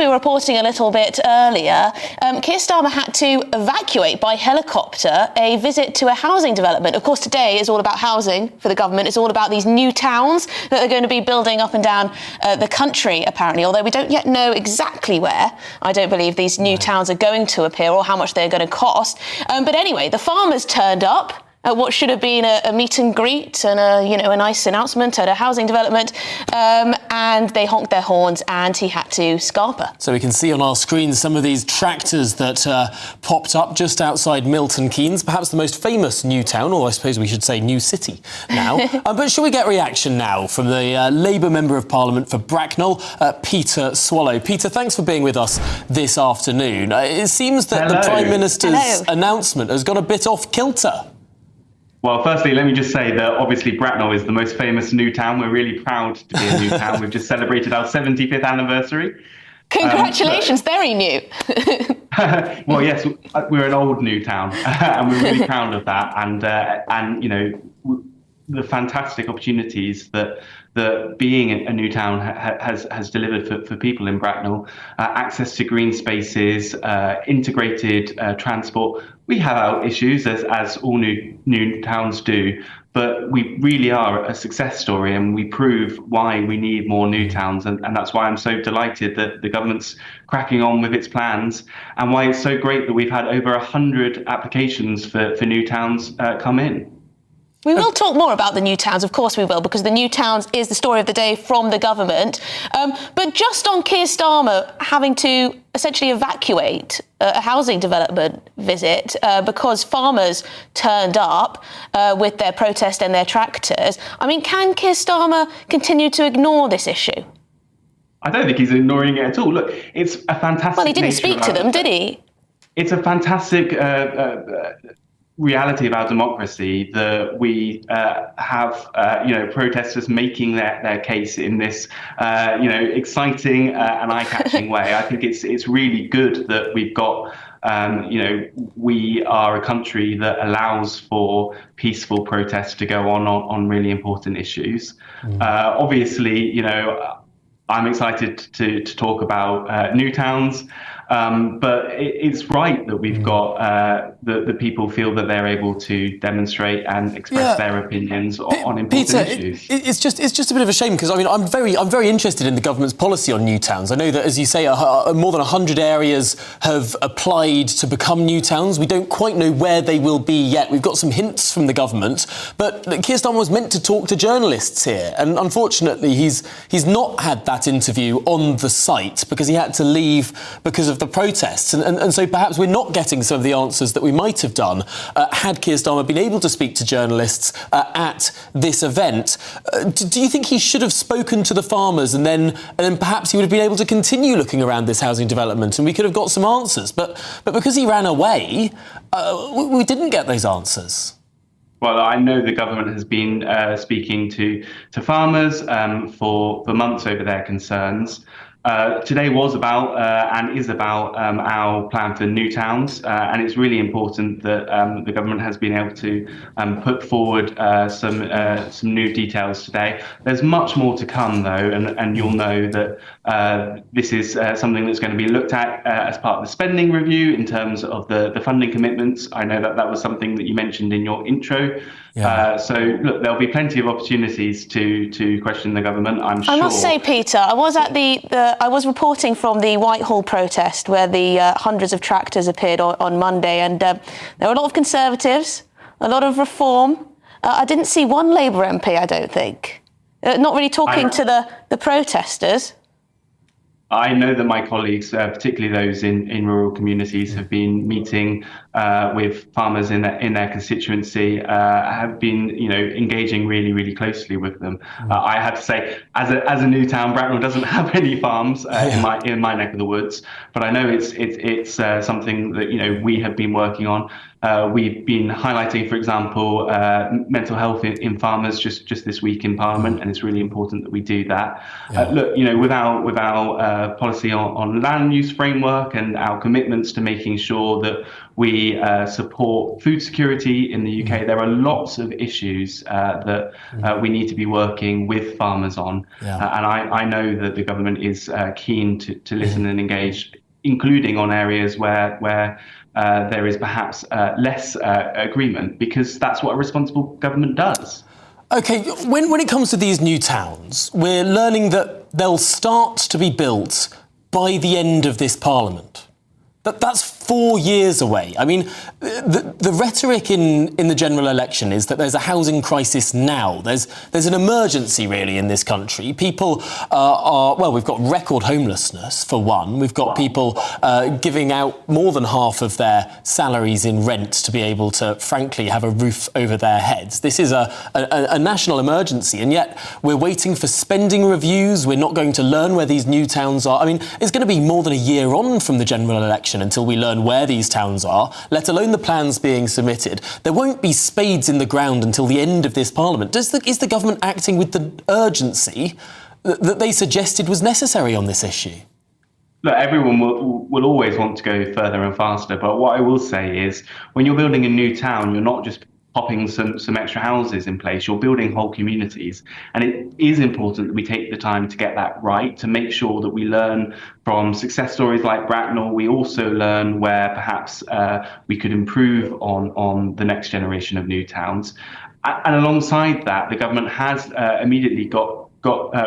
we were reporting a little bit earlier, Keir Starmer had to evacuate by helicopter a visit to a housing development. Of course, today is all about housing for the government. It's all about these new towns that they're going to be building up and down the country, apparently, although we don't yet know exactly where. I don't believe these new towns are going to appear or how much they're going to cost. But anyway, the farmers turned up at what should have been a meet and greet and a nice announcement at a housing development, and they honked their horns and he had to scarper. So we can see on our screen some of these tractors that popped up just outside Milton Keynes, perhaps the most famous new town, or I suppose we should say new city now. But shall we get reaction now from the Labour Member of Parliament for Bracknell, Peter Swallow. Peter, thanks for being with us this afternoon. It seems that the Prime Minister's announcement has gone a bit off kilter. Well, firstly, let me just say that obviously Bracknell is the most famous new town. We're really proud to be a new town. We've just celebrated our 75th anniversary. Congratulations, very new. Well, yes, we're an old new town, and we're really proud of that. And the fantastic opportunities that being a new town has delivered for people in Bracknell, access to green spaces, integrated transport. We have our issues, as all new towns do, but we really are a success story, and we prove why we need more new towns. And that's why I'm so delighted that the government's cracking on with its plans, and why it's so great that we've had over 100 applications for new towns come in. We will talk more about the new towns, of course we will, because the new towns is the story of the day from the government. But just on Keir Starmer having to essentially evacuate a housing development visit because farmers turned up with their protest and their tractors. I mean, can Keir Starmer continue to ignore this issue? I don't think he's ignoring it at all. Look, it's a fantastic... Well, he didn't speak to them, did he? It's a fantastic... reality of our democracy that we have protesters making their case in this exciting and eye-catching way. I think it's really good that we've got we are a country that allows for peaceful protests to go on really important issues. Obviously, I'm excited to talk about new towns. But it's right that we've got the people feel that they're able to demonstrate and express their opinions on important issues. It's just a bit of a shame, because I mean I'm very interested in the government's policy on new towns. I know that, as you say, more than 100 areas have applied to become new towns. We don't quite know where they will be yet. We've got some hints from the government, but Keir Starmer was meant to talk to journalists here, and unfortunately he's not had that interview on the site because he had to leave because of the protests, and so perhaps we're not getting some of the answers that we might have done had Keir Starmer been able to speak to journalists at this event. Do you think he should have spoken to the farmers, and then perhaps he would have been able to continue looking around this housing development and we could have got some answers? But because he ran away, we didn't get those answers. Well, I know the government has been speaking to farmers for months over their concerns. Today was about and is about our plan for new towns, and it's really important that the government has been able to put forward some new details today. There's much more to come, though, and you'll know that this is something that's going to be looked at as part of the spending review in terms of the funding commitments. I know that was something that you mentioned in your intro. So, look, there'll be plenty of opportunities to question the government, I'm sure. I must say, Peter, I was at I was reporting from the Whitehall protest where the hundreds of tractors appeared on Monday, and there were a lot of Conservatives, a lot of Reform. I didn't see one Labour MP, I don't think. Not really talking to the protesters. I know that my colleagues, particularly those in rural communities, have been meeting with farmers in their constituency, have been engaging really closely with them. I have to say, as a new town, Bracknell doesn't have any farms in my neck of the woods, but I know it's something that we have been working on. We've been highlighting, for example, mental health in farmers just this week in Parliament, and it's really important that we do that. Look, with our policy on land use framework and our commitments to making sure that we support food security in the UK, there are lots of issues that we need to be working with farmers on. And I know that the government is keen to listen and engage, including on areas where there is perhaps less agreement, because that's what a responsible government does. OK, when it comes to these new towns, we're learning that they'll start to be built by the end of this Parliament. That's 4 years away. I mean, the rhetoric in the general election is that there's a housing crisis now. There's an emergency, really, in this country. People we've got record homelessness, for one. We've got people giving out more than half of their salaries in rent to be able to, frankly, have a roof over their heads. This is a national emergency, and yet we're waiting for spending reviews. We're not going to learn where these new towns are. I mean, it's going to be more than a year on from the general election until we learn where these towns are, let alone the plans being submitted. There won't be spades in the ground until the end of this Parliament. Is the government acting with the urgency that they suggested was necessary on this issue? Look, everyone will always want to go further and faster, but what I will say is, when you're building a new town, you're not just popping some extra houses in place, you're building whole communities. And it is important that we take the time to get that right, to make sure that we learn from success stories like Bracknell. We also learn where perhaps we could improve on the next generation of new towns. And alongside that, the government has immediately got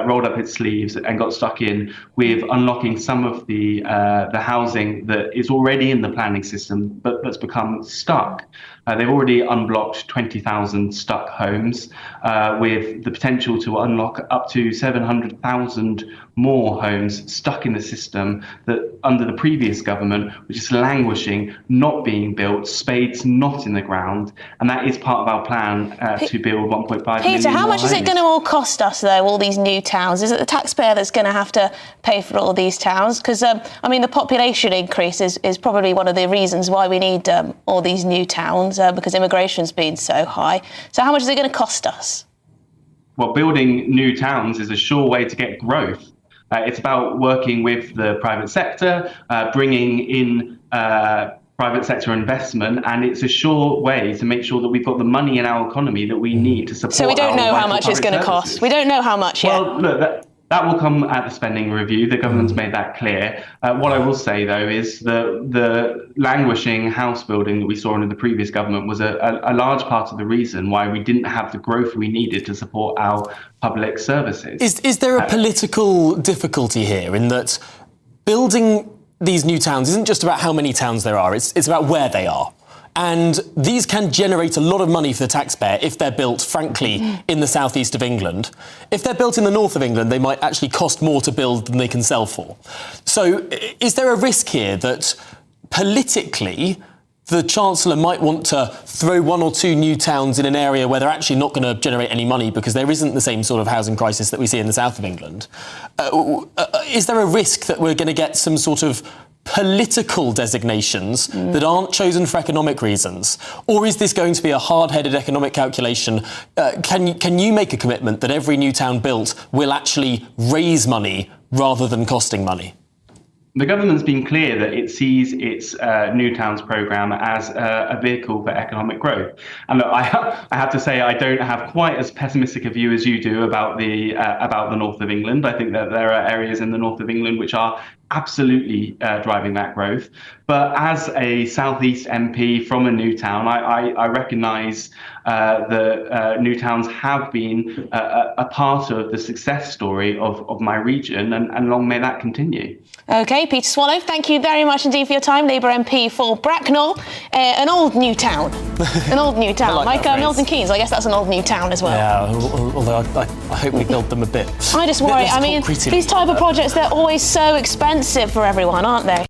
rolled up its sleeves and got stuck in with unlocking some of the housing that is already in the planning system but that's become stuck. They've already unblocked 20,000 stuck homes with the potential to unlock up to 700,000 more homes stuck in the system that under the previous government were just languishing, not being built, spades not in the ground. And that is part of our plan to build 1.5 million. Peter, how much is it going to all cost us, though, all these new towns? Is it the taxpayer that's going to have to pay for all these towns? Because, the population increase is probably one of the reasons why we need all these new towns, because immigration's been so high. So how much is it going to cost us? Well, building new towns is a sure way to get growth. It's about working with the private sector, bringing in private sector investment, and it's a sure way to make sure that we've got the money in our economy that we need to support. So we don't know how much it's going to cost. We don't know how much yet. Well, look, that will come at the spending review. The government's made that clear. What I will say, though, is the languishing house building that we saw under the previous government was a large part of the reason why we didn't have the growth we needed to support our public services. Is there a political difficulty here in that building these new towns isn't just about how many towns there are, it's about where they are? And these can generate a lot of money for the taxpayer if they're built, frankly, in the southeast of England. If they're built in the north of England, they might actually cost more to build than they can sell for. So is there a risk here that politically the Chancellor might want to throw one or two new towns in an area where they're actually not going to generate any money because there isn't the same sort of housing crisis that we see in the south of England? Is there a risk that we're going to get some sort of political designations that aren't chosen for economic reasons? Or is this going to be a hard-headed economic calculation? Can you make a commitment that every new town built will actually raise money rather than costing money? The government's been clear that it sees its New Towns programme as a vehicle for economic growth. And look, I have to say, I don't have quite as pessimistic a view as you do about the north of England. I think that there are areas in the north of England which are absolutely driving that growth. But as a Southeast MP from a new town, I recognise that new towns have been a part of the success story of my region, and long may that continue. OK, Peter Swallow, thank you very much indeed for your time. Labour MP for Bracknell, an old new town. An old new town, like Milton Keynes. I guess that's an old new town as well. Yeah, although I hope we build them a bit. I just worry, these type of projects, they're always so expensive for everyone, aren't they?